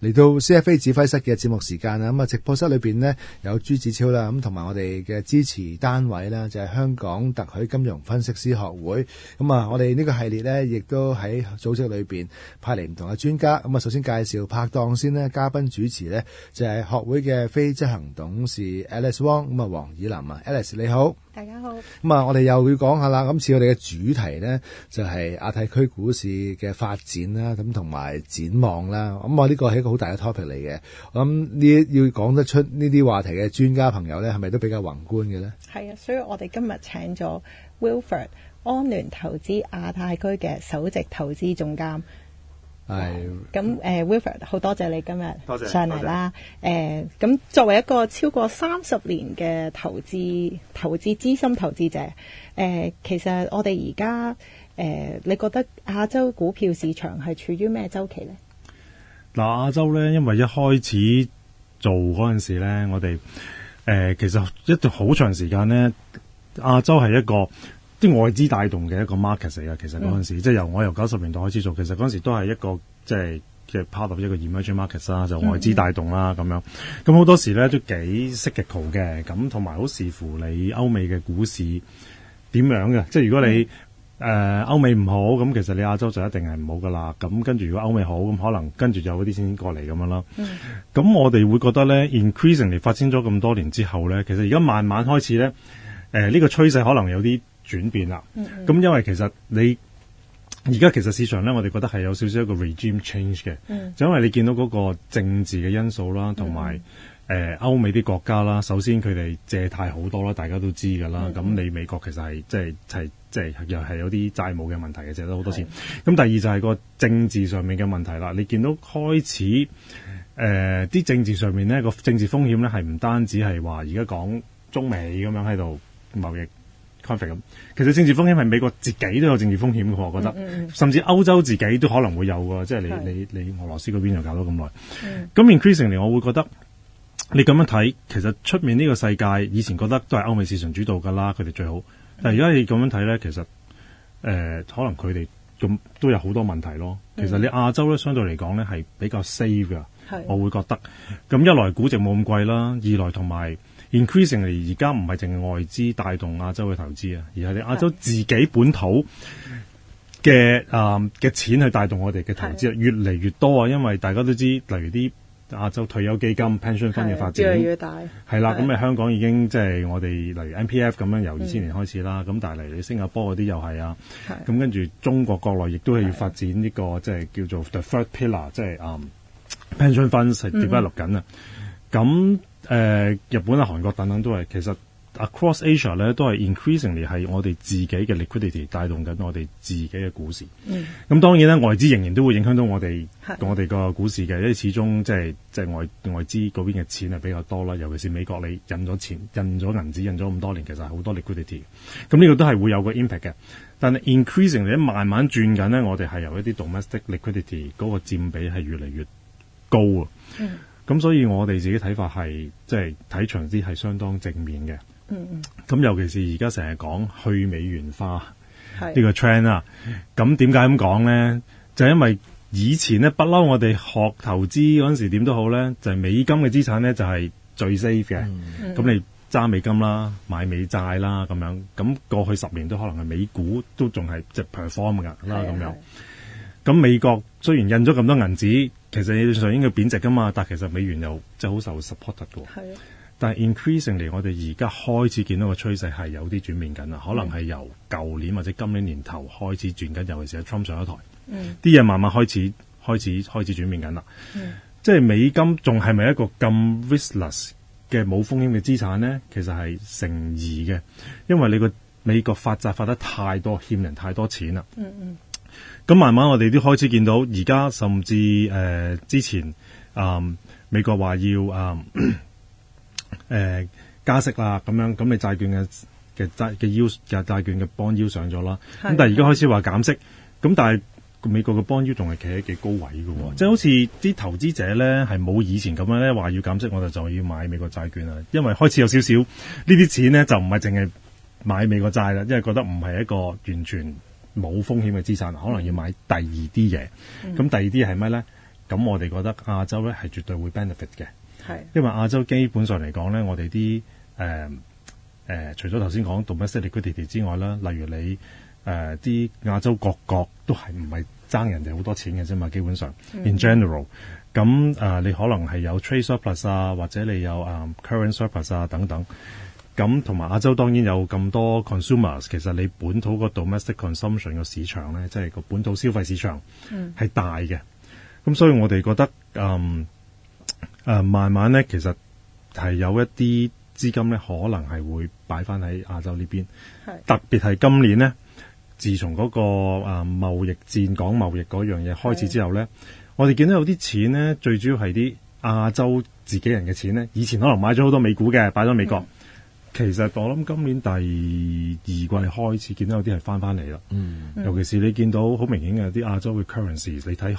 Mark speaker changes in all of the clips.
Speaker 1: 嚟到 CFA 指揮室嘅節目時間啦，咁啊直播室裏邊呢，有朱子超啦，咁同埋我哋嘅支持單位啦，就係香港特許金融分析師學會。咁啊，我哋呢個系列呢，亦都喺組織裏邊派嚟唔同嘅專家。咁啊，首先介紹拍檔先呢，嘉賓主持呢，就係學會嘅非執行董事 Alice Wong。咁啊，黃以琳啊 ，Alice 你好。
Speaker 2: 大家好。
Speaker 1: 咁啊，我哋又會講下啦。今次我哋嘅主題呢，就係亞太區股市嘅發展啦，咁同埋展望啦。咁啊，呢個係一個好大嘅 topic 嚟嘅。我諗呢要講得出呢啲話題嘅專家朋友呢，係咪都比較宏觀嘅呢？
Speaker 2: 係啊，所以我哋今日請咗 Wilfred 安聯投資亞太區嘅首席投資總監。
Speaker 1: 係
Speaker 2: 咁Wilfred 好多謝你今日上嚟啦。咁作為一個超過30年嘅投資資深投資者，其實我哋而家你覺得亞洲股票市場係處於咩週期呢？
Speaker 3: 嗱，亞洲咧，因為一開始做嗰陣時咧，我哋其實一段好長時間咧，亞洲係一個啲外資帶動嘅一個 market 嚟嘅。其實嗰陣時，即係由90年代開始做，其實嗰陣時都係一個即係嘅 part of 一個 emerging market 啦，就外資帶動啦咁樣。咁好多時咧都幾 cyclical 嘅，咁同埋好視乎你歐美嘅股市點樣嘅。即係如果你歐美唔好，咁其實你亞洲就一定係唔好噶啦。咁跟住如果歐美好，咁可能跟住就有啲先過嚟咁樣咯。咁我哋會覺得咧 ，increasingly 發展咗咁多年之後咧，其實而家慢慢開始咧，呢個趨勢可能有啲轉變啦。咁因為其實你而家其實市場咧，我哋覺得係有少少一個 regime change 嘅，就因為你見到嗰個政治嘅因素啦，同埋歐美啲國家啦，首先佢哋借貸好多啦，大家都知㗎啦。咁你美國其實係即係又係有啲債務嘅問題嘅，借得好多錢。咁第二就係個政治上面嘅問題啦。你見到開始啲政治上面呢個政治風險咧，係唔單止係話而家講中美咁樣喺度貿易 conflict 咁，其實政治風險係美國自己都有政治風險嘅，我覺得，甚至歐洲自己都可能會有㗎。即係你俄羅斯嗰邊又搞咗咁耐。咁 increasingly 我會覺得你咁樣睇，其實出面呢個世界以前覺得都係歐美市場主導㗎啦，佢哋最好。但係而家你咁樣睇咧，其實可能佢哋咁都有好多問題咯。其實你亞洲咧相對嚟講咧係比較 safe 㗎，我會覺得。咁一來估值冇咁貴啦，二來同埋 increasingly 而家唔係淨係外資帶動亞洲嘅投資啊，而係你亞洲自己本土嘅錢去帶動我哋嘅投資，越嚟越多啊！因為大家都知，例如啲亞洲退休基金 pension fund 嘅發展
Speaker 2: 越嚟越大，
Speaker 3: 係啦。咁香港已經即係我哋例如 MPF 咁樣由2000年開始啦。咁但係嚟新加坡嗰啲又係啊。咁跟住中國國內亦都係要發展呢個即係叫做 the third pillar， 即係pension funds 係 develop 緊啊。咁日本啊、韓國等等都係其實 across Asia 咧都係 increasingly 係我哋自己嘅 liquidity 帶動緊我哋自己嘅股市。咁當然咧，外資仍然都會影響到我哋個股市嘅，因為始終即係外資嗰邊嘅錢係比較多啦。尤其是美國，你印咗錢、印咗銀紙、印咗咁多年，其實係好多 liquidity。咁呢個都係會有個 impact 嘅。但係 increasingly 慢慢轉緊咧，我哋係由一啲 domestic liquidity 嗰個佔比係越嚟越高啊。咁所以我哋自己睇法係即係睇長啲係相當正面嘅。咁尤其是而家成日講去美元化呢個 trend 啊，咁點解咁講咧？就係因為以前咧不嬲，我哋學投資嗰陣時點都好咧，就係美金嘅資產咧就係最 safe 嘅。咁你揸美金啦，買美債啦咁樣，咁過去10年都可能係美股都仲係即係 perform 㗎啦咁樣。咁美國雖然印咗咁多銀紙，其實理論上應該貶值㗎嘛，但係其實美元又即係好受 support 嘅。但係 increasingly 我哋而家開始見到個趨勢係有啲轉變緊啦，可能係由舊年或者今年年頭開始轉緊，尤其是喺 Trump 上咗台，啲嘢慢慢開始轉變緊啦。即係美金仲係咪一個咁 riskless 嘅冇風險嘅資產咧？其實係成疑嘅，因為你個美國發債發得太多，欠人太多錢啦。咁慢慢我哋都開始見到，而家甚至之前美國話要加息啦，咁樣咁你債券嘅債券嘅 bond yield 上咗啦，咁但係而家開始話減息，咁但係美國嘅 bond yield 仲係企喺幾高位嘅，即係好似啲投資者咧係冇以前咁樣咧話要減息，我哋就要買美國債券啦，因為開始有少少呢啲錢咧就唔係淨係買美國債啦，因為覺得唔係一個完全冇風險嘅資產，可能要買第二啲嘢。咁第二啲係咩咧？咁我哋覺得亞洲咧係絕對會 benefit 嘅。
Speaker 2: 係，
Speaker 3: 因為亞洲基本上嚟講咧，我哋啲除咗頭先講 domestic liquidity 之外啦，例如你啲亞洲各國都係唔係爭人哋好多錢嘅啫嘛，基本上、in general。咁你可能係有 trade surplus 啊，或者你有current surplus 啊等等。咁同埋亞洲當然有咁多 consumers， 其實你本土個 domestic consumption 個市場咧，即係個本土消費市場係大嘅。咁所以我哋覺得慢慢咧，其實係有一啲資金咧，可能係會擺翻喺亞洲呢邊。特別係今年咧，自從嗰個貿易戰、講貿易嗰樣嘢開始之後咧，我哋見到有啲錢咧，最主要係啲亞洲自己人嘅錢咧，以前可能買咗好多美股嘅，擺咗美國。其實我諗今年第二季開始見到有啲係翻嚟啦。尤其是你見到好明顯嘅啲亞洲嘅 currency， 你睇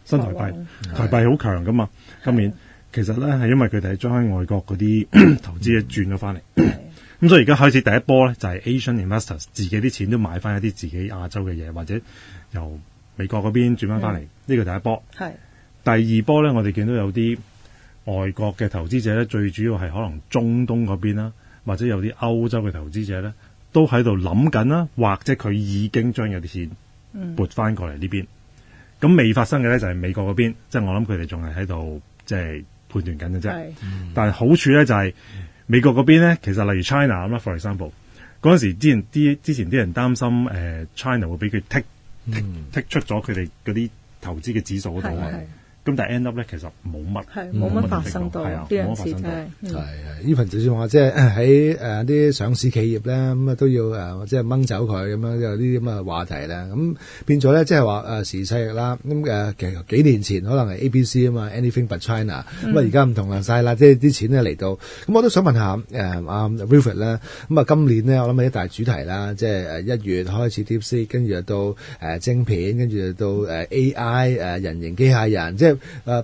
Speaker 3: 新台幣，台幣好強噶嘛。今年其實咧係因為佢哋係將喺外國嗰啲投資咧轉咗翻嚟。咁所以而家開始第一波咧就係 Asian investors 自己啲錢都買翻一啲自己亞洲嘅嘢，或者由美國嗰邊轉翻嚟。呢個第一波。第二波咧，我哋見到有啲外國嘅投資者咧，最主要係可能中東嗰邊啦，或者有啲歐洲嘅投資者咧，都喺度諗緊啦，或者佢已經將有啲錢撥翻過嚟呢邊。咁未發生嘅咧就係美國嗰邊，即係我諗佢哋仲係喺度即係判斷緊嘅啫。但係好處咧就係美國嗰邊咧，其實例如 China 咁啦 ，for example 嗰陣時之前啲人擔心China 會俾佢剔出咗佢哋嗰啲投資嘅指數嗰度啊。咁但係 end up 咧，其實冇乜
Speaker 2: 發生到呢樣事真係
Speaker 1: 呢份就算話即係喺啲上市企業咧，咁啊都要即係掹走佢咁樣，有啲咁嘅話題咧，咁變咗咧即係話時勢易啦。咁其實幾年前可能係 ABC 啊嘛 ，Anything but China。咁而家唔同啦晒啦，即係啲錢咧嚟到。咁我都想問下阿 Wilfred 咧，咁啊今年咧我諗係一大主題啦，即係1月開始 DeepSeek，跟住到晶片，跟住到AI 人形機械人，即係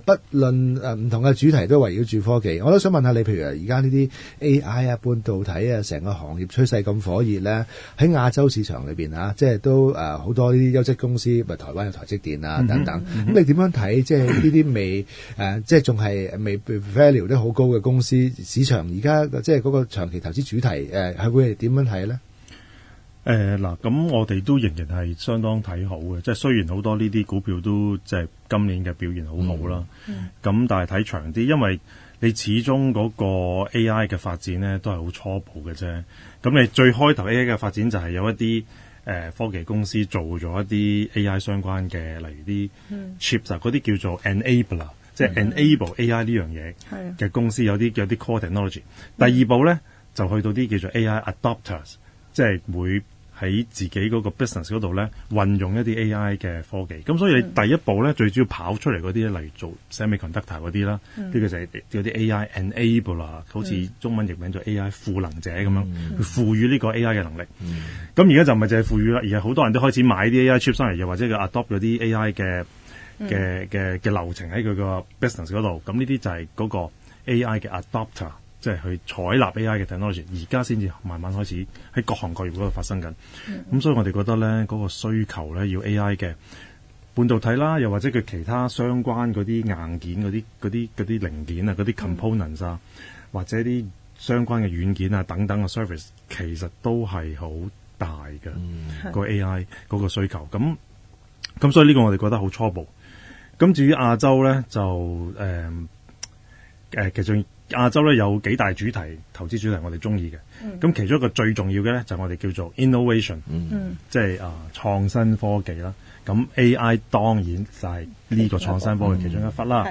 Speaker 1: 不論唔同嘅主題都圍繞住科技。我都想問下你，譬如而家呢啲 AI 啊、半導體啊，成個行業趨勢咁火熱咧，喺亞洲市場裏邊即係都好多呢啲優質公司，咪台灣有台積電啊等等。咁你點樣睇？即係呢啲未即係仲係未 value 得好高嘅公司，市場而家即係嗰個長期投資主題係會係點樣睇咧？
Speaker 3: 嗱，咁我哋都仍然係相當睇好嘅，即係雖然好多呢啲股票都即係今年嘅表現好好啦，咁但係睇長啲，因為你始終嗰個 AI 嘅發展咧都係好初步嘅啫。咁你最開頭 AI 嘅發展就係有一啲科技公司做咗一啲 AI 相關嘅，例如啲 chips 啊，嗰啲叫做 enabler，即係 enable AI 呢樣嘢嘅公司，有啲 core technology。第二步咧就去到啲叫做 AI adopters，即係會喺自己嗰個 business 嗰度咧，運用一啲 AI 嘅科技。咁所以你第一步咧，最主要跑出嚟嗰啲，例如做 semiconductor 嗰啲啦，呢個就係有啲 AI enabler，好似中文譯名做 AI 賦能者咁樣，去賦予呢個 AI 嘅能力。咁而家就唔係淨係賦予啦，而係好多人都開始買啲 AI chip 上嚟，又或者佢 adopt 嗰啲 AI 嘅流程喺佢個 business 嗰度。咁呢啲就係嗰個 AI 嘅 adopter。即係去採納 AI 嘅 technology， 而家先至慢慢開始喺各行各業嗰度發生緊。咁所以我哋覺得咧，嗰個需求咧要 AI 嘅半導體啦，又或者佢其他相關嗰啲硬件嗰啲零件啊，嗰啲 components 啊，或者啲相關嘅軟件啊等等嘅 service， 其實都係好大嘅個 AI 嗰個需求。咁所以呢個我哋覺得好初步。咁至於亞洲咧，就其實亞洲咧有幾大主題投資主題我哋中意嘅，咁其中一個最重要嘅咧就係我哋叫做 innovation，即係創新科技啦。咁 AI 當然就係呢個創新科技其中一忽啦。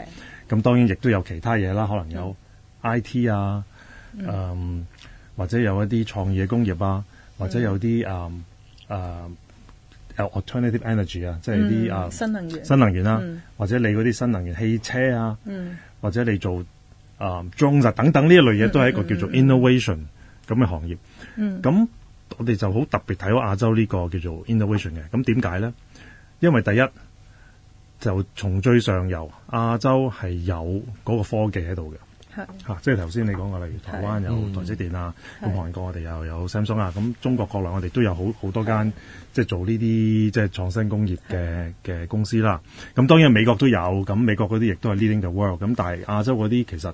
Speaker 3: 咁當然亦都有其他嘢啦，可能有 IT 啊，或者有一啲創意嘅工業啊，或者有啲alternative energy 啊，即係啲新能源啦，或者你嗰啲新能源汽車啊，或者你做drones等等呢一類嘢都係一個叫做 innovation 咁嘅行業。咁我哋就好特別睇到亞洲呢個叫做 innovation 嘅。咁點解咧？因為第一就從最上游亞洲係有嗰個科技喺度嘅，即係頭先你講嘅，例如台灣有台積電啊，咁韓國我哋又有 Samsung 啊，咁中國國內我哋都有好多間即係做呢啲即係創新工業嘅公司啦。咁當然美國都有，咁美國嗰啲亦都係 leading the world， 咁但係亞洲嗰啲其實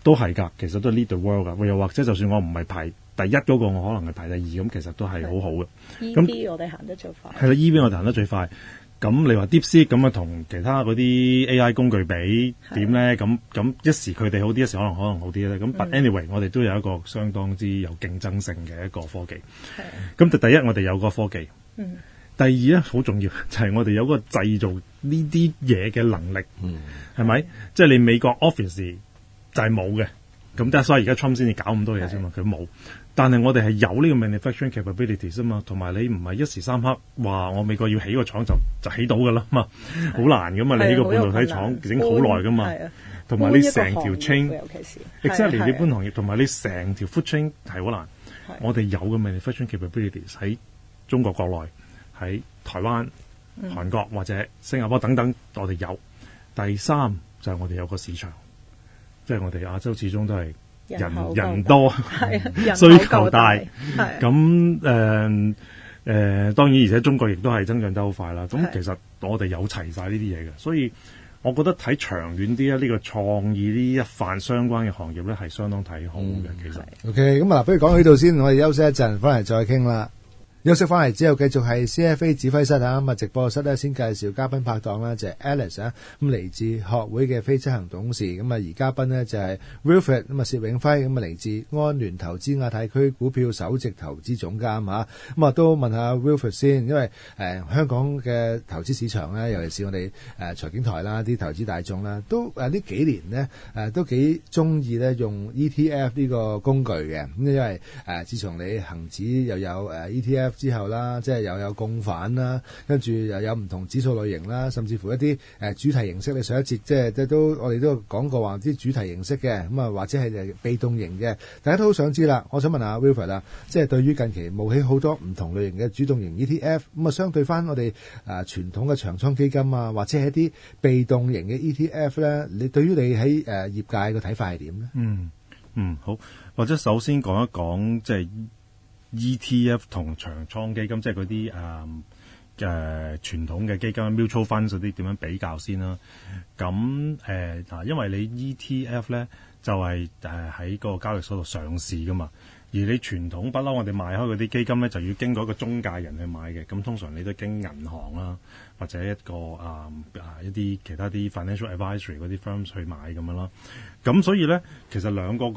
Speaker 3: 都係㗎，其實都係 lead the world 㗎。又或者就算我唔係排第一嗰個，我可能係排第二，咁其實都係好好嘅。
Speaker 2: EV 我哋行得最快。
Speaker 3: 係啦，EV 我哋行得最快。咁你話 DeepSeek 咁啊，同其他嗰啲 AI 工具比點咧？咁一時佢哋好啲，一時可能好啲咧。咁 but anyway，我哋都有一個相當之有競爭性嘅一個科技。咁第一，我哋有個科技。第二咧，好重要就係我哋有個製造呢啲嘢嘅能力。係咪？即係你美國 Office 就係冇嘅。咁所以而家 Trump 先至搞咁多嘢啫嘛，佢冇。但係我哋係有呢個 manufacturing capabilities 啊嘛，同埋你唔係一時三刻話我美國要起個廠就起到噶啦嘛，好難噶嘛，你起個半導體廠整好耐噶嘛，同埋你成條 chain，exactly 你搬行業，同埋你成條 food chain 係好難。我哋有嘅 manufacturing capabilities 喺中國國內，喺台灣、韓國或者新加坡等等，我哋有。第三就係我哋有個市場，即係我哋亞洲始終都係。人多，需求大，咁當然，而且中國亦都係增長得好快啦。咁其實我哋有齊晒呢啲嘢嘅，所以我覺得睇長遠啲咧，呢個創意呢一範相關嘅行業咧係相當睇好嘅。其實
Speaker 1: OK， 咁不如講到呢度先，我哋休息一陣，翻嚟再傾啦。休息翻嚟之後，繼續係 CFA 指揮室啊，咁啊直播室咧先介紹嘉賓拍檔啦，就係 Alice 啊，咁嚟自學會嘅非執行董事，咁啊而嘉賓呢，就係 Wilfred， 咁啊薛永輝，咁啊嚟自安聯投資亞太區股票首席投資總監嚇，咁啊都問下 Wilfred 先，因為香港嘅投資市場咧，尤其是我哋財經台啦，啲投資大眾啦，都呢幾年呢，都幾中意咧用 ETF 呢個工具嘅，咁因為自從你恒指又有ETF。之後啦，即係又有共反啦，跟住又有唔同指數類型啦，甚至乎一啲主題形式。你上一節即係都我哋都講過話啲主題形式嘅，咁啊或者係被動型嘅，大家都好想知啦。我想問下 Wilfred 啦，即係對於近期冒起好多唔同類型嘅主動型 ETF， 咁啊相對翻我哋傳統嘅長倉基金啊，或者係一啲被動型嘅 ETF 咧，你對於你喺業界嘅睇法係點咧？
Speaker 3: 好，或者首先講一講即係。ETF 同長倉基金，即係嗰啲傳統嘅基金 mutual funds 嗰啲點樣比較先啦？咁因為你 ETF 咧就係喺個交易所度上市噶嘛，而你傳統不嬲，我哋賣開嗰啲基金咧就要經過一個中介人去買嘅，咁通常你都經銀行啦，或者一個一啲其他啲 financial advisory 嗰啲 firms 去買咁樣啦。咁所以咧，其實兩個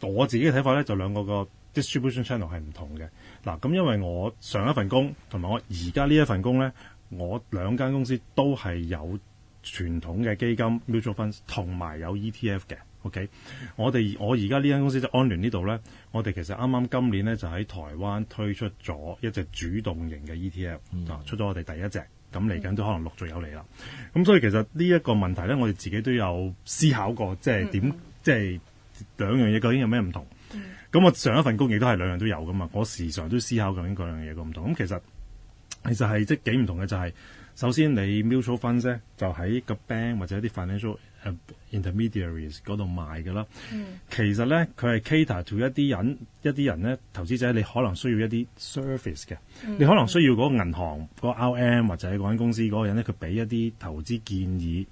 Speaker 3: 我自己嘅睇法咧，就兩個 distribution channel 係唔同嘅。嗱，咁因為我上一份工同埋我而家呢一份工咧，我兩間公司都係有傳統嘅基金 mutual funds 同埋有 ETF 嘅。OK， 我而家呢間公司就安聯呢度咧，我哋其實啱啱今年咧就喺台灣推出咗一隻主動型嘅 ETF，出咗我哋第一隻，咁嚟緊都可能陸續有嚟啦。咁所以其實呢一個問題咧，我哋自己都有思考過，即係點，即係兩樣嘢究竟有咩唔同？咁我上一份工亦都係兩樣都有噶嘛，我時常都思考究竟嗰樣嘢個唔同。咁其實係即係幾唔同嘅，就係首先你 mutual funds 咧就喺個 bank 或者一啲 financial intermediaries 嗰度賣㗎啦。其實咧佢係 cater to 一啲人咧，投資者你可能需要一啲 service 嘅，你可能需要嗰個銀行嗰個 RM 或者嗰間公司嗰個人咧，佢俾一啲投資建議、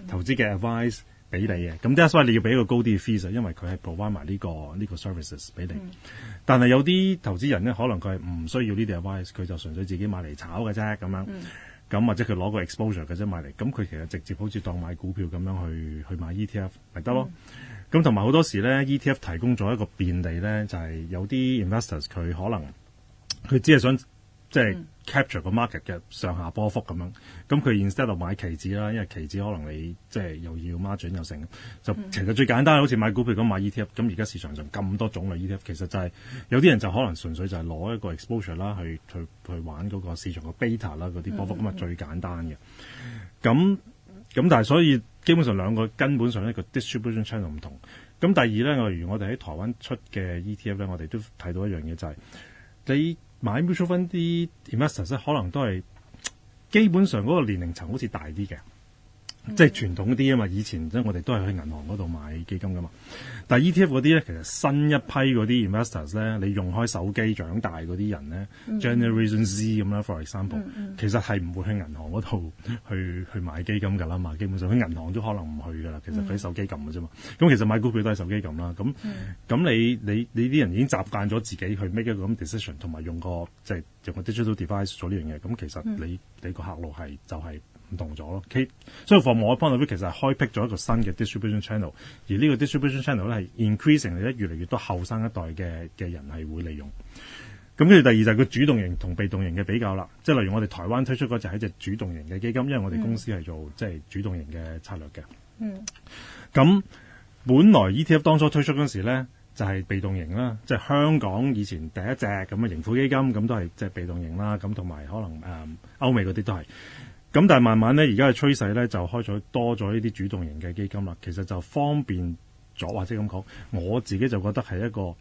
Speaker 3: 投資嘅 advice 俾你嘅。咁 that's why 你要俾一個高啲嘅 fees，因為佢係 provide 埋呢個 services 俾你。但係有啲投資人咧，可能佢係唔需要呢啲 advice，佢就純粹自己買嚟炒嘅啫咁樣。咁或者佢攞個 exposure 嘅啫買嚟，咁佢其實直接好似當買股票咁樣去買 ETF 咪得咯。咁同埋好多時咧 ETF 提供咗一個便利咧，就係有啲 investors 佢可能佢只係想即係 capture 個 market 嘅上下波幅咁樣，咁佢 instead of 買期指啦，因為期指可能你即係又要 margin 又成，就其實最簡單好似買股票咁買 ETF。咁而家市場上咁多種類 ETF， 其實就係有啲人就可能純粹就係攞一個 exposure 啦，去玩嗰個市場個 beta 啦，嗰啲波幅咁啊最簡單嘅。咁但係所以基本上兩個根本上一個 distribution channel 唔同。咁第二咧，例如我哋喺台灣出嘅 ETF 咧，我哋都睇到一樣嘢就係你買 mutual fund 啲 investors 可能都係基本上嗰個年齡層好似大啲嘅，即係傳統啲啊嘛，以前即係我哋都係去銀行嗰度買基金噶嘛。但係 ETF 嗰啲咧，其實新一批嗰啲 investors 咧，你用開手機長大嗰啲人咧，Generation Z 咁啦 ，for example，其實係唔會去銀行嗰度去買基金㗎啦嘛。基本上去銀行都可能唔去㗎啦。其實佢手機撳嘅啫嘛。咁其實買股票都係手機撳啦。咁你啲人已經習慣咗自己去 make 一個咁 decision， 同埋用個即係用個 digital device 做呢樣嘢。咁其實你個客路就係唔同咗咯，所以 from 我嘅 point of view 其實係開闢咗一個新嘅 distribution channel， 而呢個 distribution channel 咧係 increasing 越嚟越多後生一代嘅人係會利用。咁跟住第二就係個主動型同被動型嘅比較啦，即係例如我哋台灣推出嗰隻係一隻主動型嘅基金，因為我哋公司係做即係主動型嘅策略嘅。咁本來 ETF 當初推出嗰時咧就係被動型啦，即係香港以前第一隻咁嘅盈富基金咁都係即係被動型啦，咁同埋可能歐美嗰啲都係。咁但係慢慢咧，而家嘅趨勢咧就開咗多咗呢啲主動型嘅基金啦。其實就方便咗，或者咁講，我自己就覺得係一個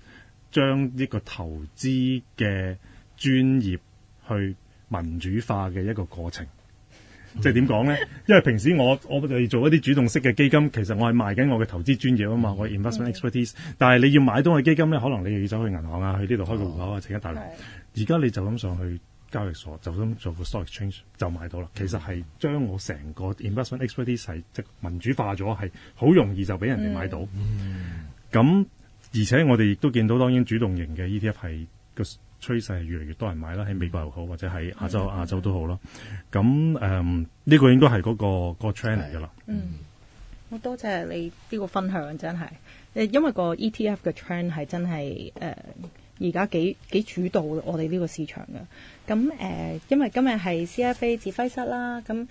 Speaker 3: 將呢個投資嘅專業去民主化嘅一個過程。即係點講咧？因為平時我哋做一啲主動式嘅基金，其實我係賣緊我嘅投資專業啊嘛，我 investment expertise。但係你要買到我嘅基金咧，可能你又要走去銀行啊，去呢度開個戶口啊，請一大輪。而家你就咁上去交易所，就咁做個 stock exchange 就買到啦。其實係將我成個 investment expertise 係即民主化咗，係好容易就俾人哋買到。咁而且我哋亦都見到，當然主動型嘅 ETF 係個趨勢係越嚟越多人買啦，喺美國又好，或者喺亞洲都好啦。咁呢個應該係嗰個 trend 嚟㗎啦。
Speaker 2: 好多謝你呢個分享，真係因為個 ETF 嘅 trend 係真係而家幾主導我哋呢個市場嘅。咁因為今日係 CFA 指揮室啦，咁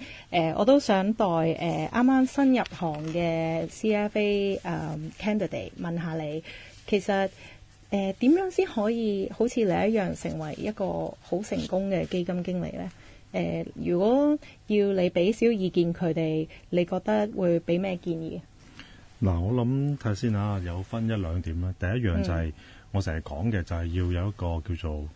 Speaker 2: 我都想代啱啱新入行嘅 CFA candidate 問下你，其實點樣先可以好似你一樣成為一個好成功嘅基金經理呢？如果要你俾少意見佢哋，你覺得會俾咩建議？
Speaker 3: 嗱，我諗睇下先嚇，有分一兩點啦。第一樣就係我成日講嘅，就係要有一個叫做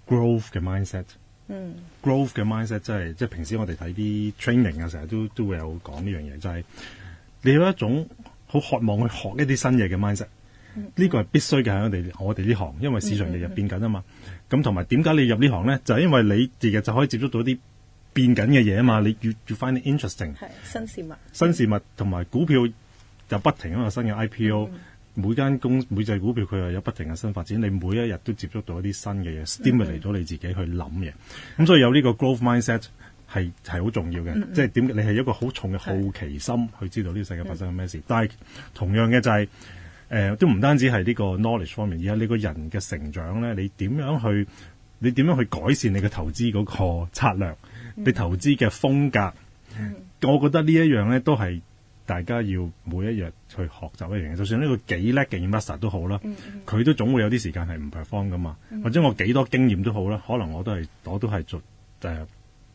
Speaker 3: growth 嘅 mindset。growth 嘅 mindset 即係平時我哋睇啲 training 啊，成日都會有講呢樣嘢，就係你有一種好渴望去學一啲新嘢嘅 mindset。呢個係必須嘅喺我哋呢行，因為市場日日變緊啊嘛。咁同埋點解你入呢行咧？就係因為你日日就可以接觸到啲變緊嘅嘢啊嘛。你要 find it interesting， 係新事物，同埋股票就不停有新嘅 IPO，每隻股票佢又有不停嘅新發展。你每一日都接觸到一啲新嘅嘢，stimulate 到你自己去諗嘢。咁所以有呢個 growth mindset 係好重要嘅。即係點？你係一個好重嘅好奇心去知道呢個世界發生緊咩事。但係同樣嘅就係都唔單止係呢個 knowledge 方面，而係你個人嘅成長咧，你點樣去改善你嘅投資嗰個策略，你投資嘅風格，我覺得呢一樣咧都係大家要每一日去學習一樣嘢。就算呢個幾叻嘅 investor 都好啦，佢都總會有啲時間係唔 perform 噶嘛，或者我幾多經驗都好啦，可能我都係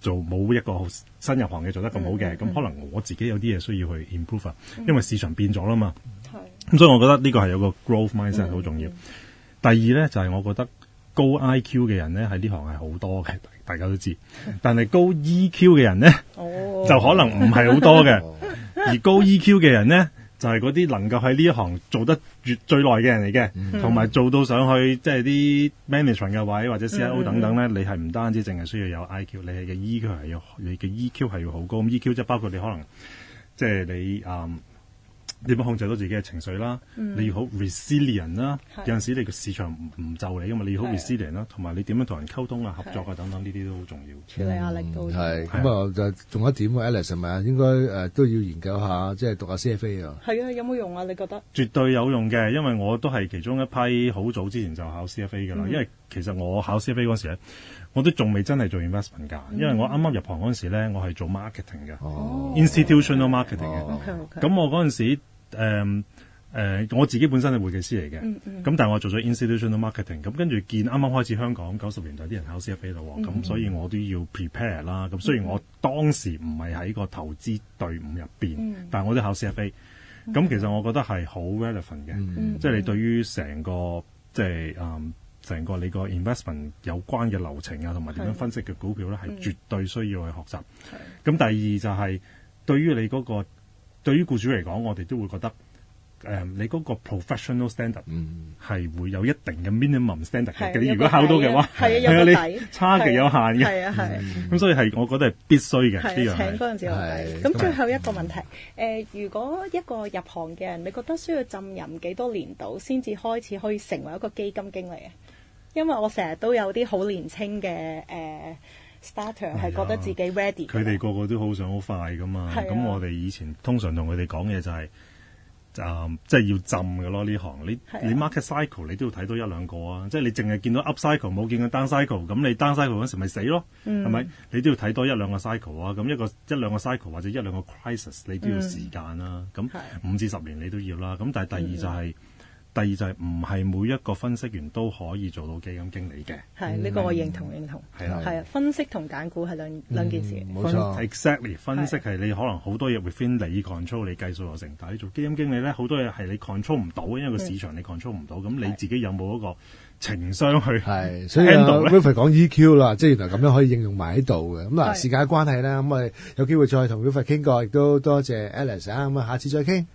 Speaker 3: 做冇一個新入行嘅做得咁好嘅，咁可能我自己有啲嘢需要去 improve，因為市場變咗啦嘛。咁所以我覺得呢個係有個 growth mindset 好重要。第二咧就係我覺得高 IQ 嘅人咧喺呢行係好多嘅，大家都知。但係高 EQ 嘅人咧就可能唔係好多嘅。而高 EQ 嘅人咧就係嗰啲能夠喺呢一行做得最耐嘅人嚟嘅，同埋做到上去即係啲 management 嘅位或者 CIO 等等咧，你係唔單止淨係需要有 IQ， 你嘅 EQ 係要好高。咁 EQ 即係包括你可能即係你點樣控制到自己嘅情緒啦？你要好 resilient 啦。有陣時你個市場唔就你噶嘛，你要好 resilient 啦。同埋你點樣同人溝通啊、合作啊等等呢啲都好重要。
Speaker 2: 處理壓力都
Speaker 1: 係咁啊！就仲有一點，Alex 係咪啊？應該都要研究下，即係讀下 CFA 啊。係
Speaker 2: 啊，有冇用啊？你覺得？
Speaker 3: 絕對有用嘅，因為我都係其中一批好早之前就考 CFA 噶啦。因為其實我考 CFA 嗰時咧，我都仲未真係做 investment 㗎。因為我啱啱入行嗰陣時咧，我係做 marketing 嘅，institutional marketing 嘅。咁我嗰陣時我自己本身係會計師嚟嘅，咁但係我做咗 institutional marketing，咁跟住見啱啱開始香港90年代啲人考 CFA 啦，咁所以我都要 prepare 啦。咁雖然我當時唔係喺個投資隊伍入邊，但係我都考 CFA。咁其實我覺得係好 relevant 嘅，即係你對於成個即係成個你個 investment 有關嘅流程啊，同埋點樣分析嘅股票咧，係絕對需要去學習。咁第二就係對於你嗰個對於僱主嚟講，我哋都會覺得你嗰個 professional standard 係會有一定嘅 minimum standard 嘅。你如果考到嘅話，係啊，你差極有限嘅。
Speaker 2: 係啊係。
Speaker 3: 咁所以係我覺得係必須嘅。
Speaker 2: 係請嗰陣時有底。咁最後一個問題，如果一個入行嘅人，你覺得需要浸淫幾多年度先至開始可以成為一個基金經理啊？因為我成日都有啲好年輕嘅starter 係覺得自己 ready。
Speaker 3: 佢哋個個都好想好快噶嘛。咁我哋以前通常同佢哋講嘢就係。即係要浸嘅咯呢行，你 market cycle 你都要睇到一兩個啊！即係你淨係見到 up cycle 冇見到 down cycle， 咁你 down cycle 嗰時咪死咯，係咪？你都要睇多一兩個 cycle 啊！咁一兩個 cycle 或者一兩個 crisis 你都要時間啦。咁5至10年你都要啦。咁但係第二就係唔係每一個分析員都可以做到基金經理嘅。係呢個我認同。係啊，分析同揀股係兩件事。
Speaker 1: 冇錯
Speaker 3: ，exactly 分析係你可能好多嘢 within 你 control 你計數有成，但係你做基金經理咧好多嘢係你 control 唔到，因為個市場你 control 唔到。咁你自己有冇一個情商去 handle
Speaker 1: 所以 Wilfred 講 EQ 啦，即係原來咁樣可以應用埋喺度嘅。咁嗱，時間關係啦，咁我哋有機會再同 Wilfred 傾過，亦都多謝 Alice 啊。咁啊，下次再傾。